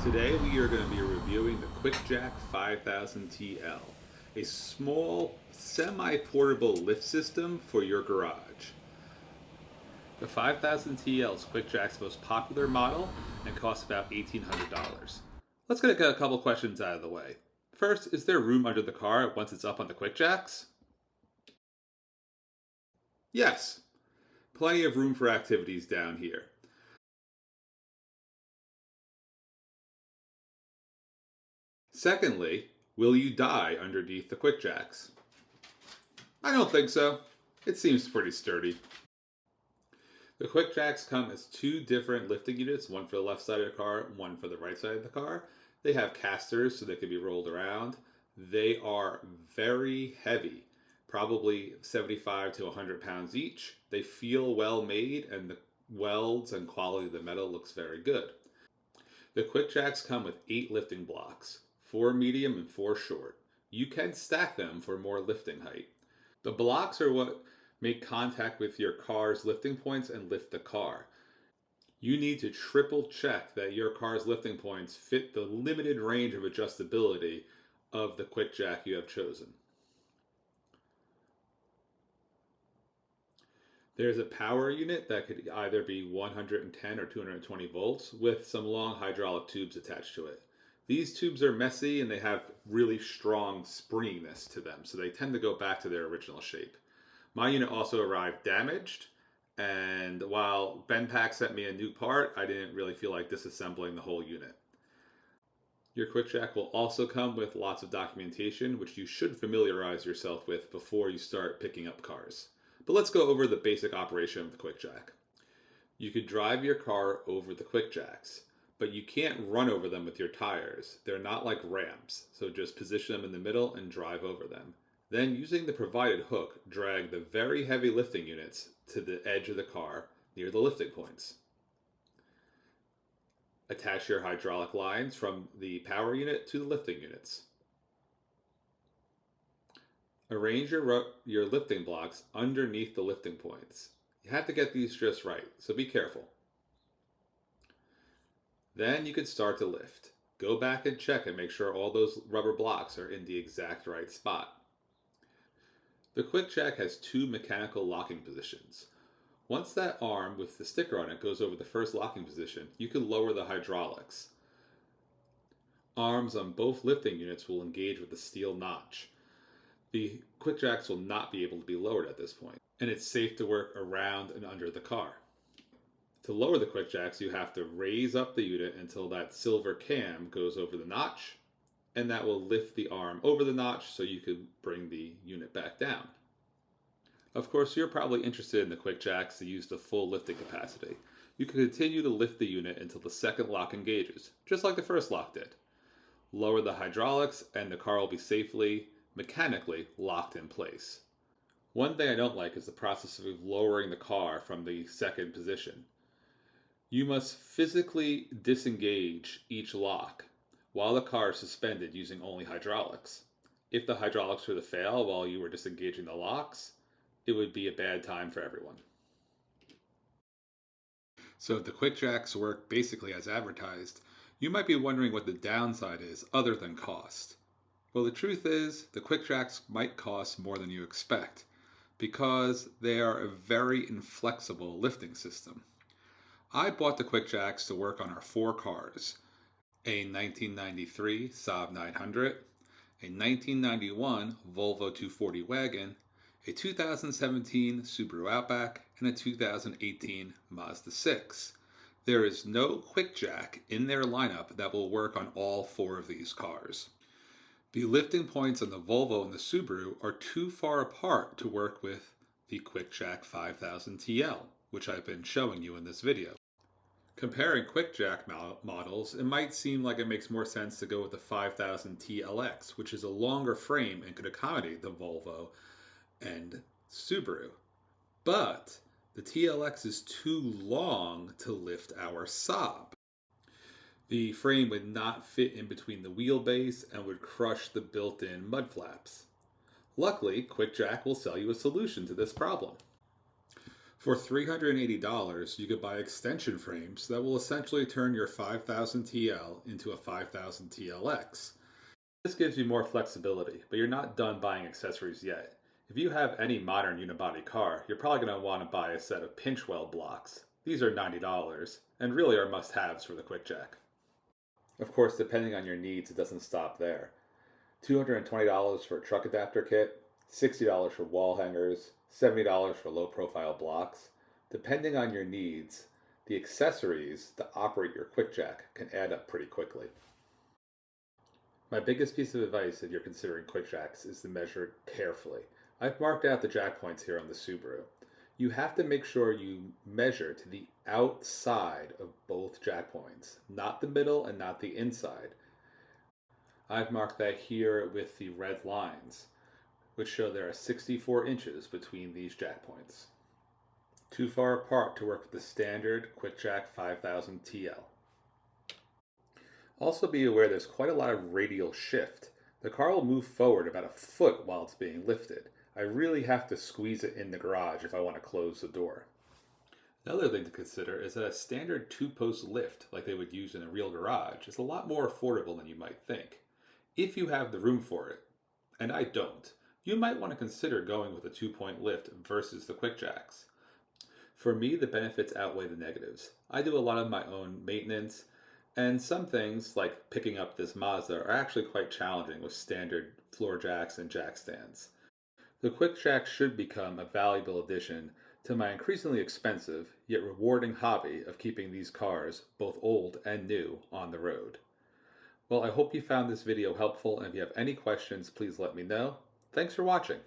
Today we are going to be reviewing the QuickJack 5000TL, a small semi-portable lift system for your garage. The 5000TL is QuickJack's most popular model and costs about $1,800. Let's get a couple questions out of the way. First, is there room under the car once it's up on the QuickJacks? Yes, plenty of room for activities down here. Secondly, will you die underneath the QuickJacks? I don't think so. It seems pretty sturdy. The QuickJacks come as two different lifting units, one for the left side of the car, one for the right side of the car. They have casters so they can be rolled around. They are very heavy, probably 75 to 100 pounds each. They feel well made and the welds and quality of the metal looks very good. The QuickJacks come with 8 lifting blocks, 4 medium and 4 short. You can stack them for more lifting height. The blocks are what make contact with your car's lifting points and lift the car. You need to triple check that your car's lifting points fit the limited range of adjustability of the QuickJack you have chosen. There's a power unit that could either be 110 or 220 volts with some long hydraulic tubes attached to it. These tubes are messy and they have really strong springiness to them, so they tend to go back to their original shape. My unit also arrived damaged, and while BenPack sent me a new part, I didn't really feel like disassembling the whole unit. Your QuickJack will also come with lots of documentation, which you should familiarize yourself with before you start picking up cars. But let's go over the basic operation of the QuickJack. You could drive your car over the QuickJacks, but you can't run over them with your tires. They're not like ramps, so just position them in the middle and drive over them. Then, using the provided hook, drag the very heavy lifting units to the edge of the car near the lifting points. Attach your hydraulic lines from the power unit to the lifting units. Arrange your lifting blocks underneath the lifting points. You have to get these just right, so be careful. Then you can start to lift. Go back and check and make sure all those rubber blocks are in the exact right spot. The QuickJack has 2 mechanical locking positions. Once that arm with the sticker on it goes over the first locking position, you can lower the hydraulics. Arms on both lifting units will engage with the steel notch. The QuickJacks will not be able to be lowered at this point, and it's safe to work around and under the car. To lower the QuickJacks, you have to raise up the unit until that silver cam goes over the notch, and that will lift the arm over the notch so you can bring the unit back down. Of course, you're probably interested in the QuickJacks to use the full lifting capacity. You can continue to lift the unit until the second lock engages, just like the first lock did. Lower the hydraulics and the car will be safely, mechanically locked in place. One thing I don't like is the process of lowering the car from the second position. You must physically disengage each lock while the car is suspended using only hydraulics. If the hydraulics were to fail while you were disengaging the locks, it would be a bad time for everyone. So if the QuickJacks work basically as advertised, you might be wondering what the downside is other than cost. Well, the truth is, the QuickJacks might cost more than you expect because they are a very inflexible lifting system. I bought the QuickJacks to work on our 4 cars, a 1993 Saab 900, a 1991 Volvo 240 wagon, a 2017 Subaru Outback, and a 2018 Mazda 6. There is no QuickJack in their lineup that will work on all 4 of these cars. The lifting points on the Volvo and the Subaru are too far apart to work with the QuickJack 5000TL, which I've been showing you in this video. Comparing QuickJack models, it might seem like it makes more sense to go with the 5000TLX, which is a longer frame and could accommodate the Volvo and Subaru. But the TLX is too long to lift our Saab. The frame would not fit in between the wheelbase and would crush the built-in mud flaps. Luckily, QuickJack will sell you a solution to this problem. For $380, you could buy extension frames that will essentially turn your 5000 TL into a 5000 TLX. This gives you more flexibility, but you're not done buying accessories yet. If you have any modern unibody car, you're probably going to want to buy a set of pinch weld blocks. These are $90 and really are must-haves for the QuickJack. Of course, depending on your needs, it doesn't stop there. $220 for a truck adapter kit, $60 for wall hangers, $70 for low-profile blocks. Depending on your needs, the accessories to operate your QuickJack can add up pretty quickly. My biggest piece of advice if you're considering QuickJacks is to measure carefully. I've marked out the jack points here on the Subaru. You have to make sure you measure to the outside of both jack points, not the middle and not the inside. I've marked that here with the red lines, which show there are 64 inches between these jack points. Too far apart to work with the standard QuickJack 5000TL. Also be aware there's quite a lot of radial shift. The car will move forward about a foot while it's being lifted. I really have to squeeze it in the garage if I want to close the door. Another thing to consider is that a standard two-post lift, like they would use in a real garage, is a lot more affordable than you might think. If you have the room for it, and I don't, you might want to consider going with a two-point lift versus the QuickJacks. For me, the benefits outweigh the negatives. I do a lot of my own maintenance, and some things, like picking up this Mazda, are actually quite challenging with standard floor jacks and jack stands. The QuickJack should become a valuable addition to my increasingly expensive, yet rewarding hobby of keeping these cars, both old and new, on the road. Well, I hope you found this video helpful, and if you have any questions, please let me know. Thanks for watching.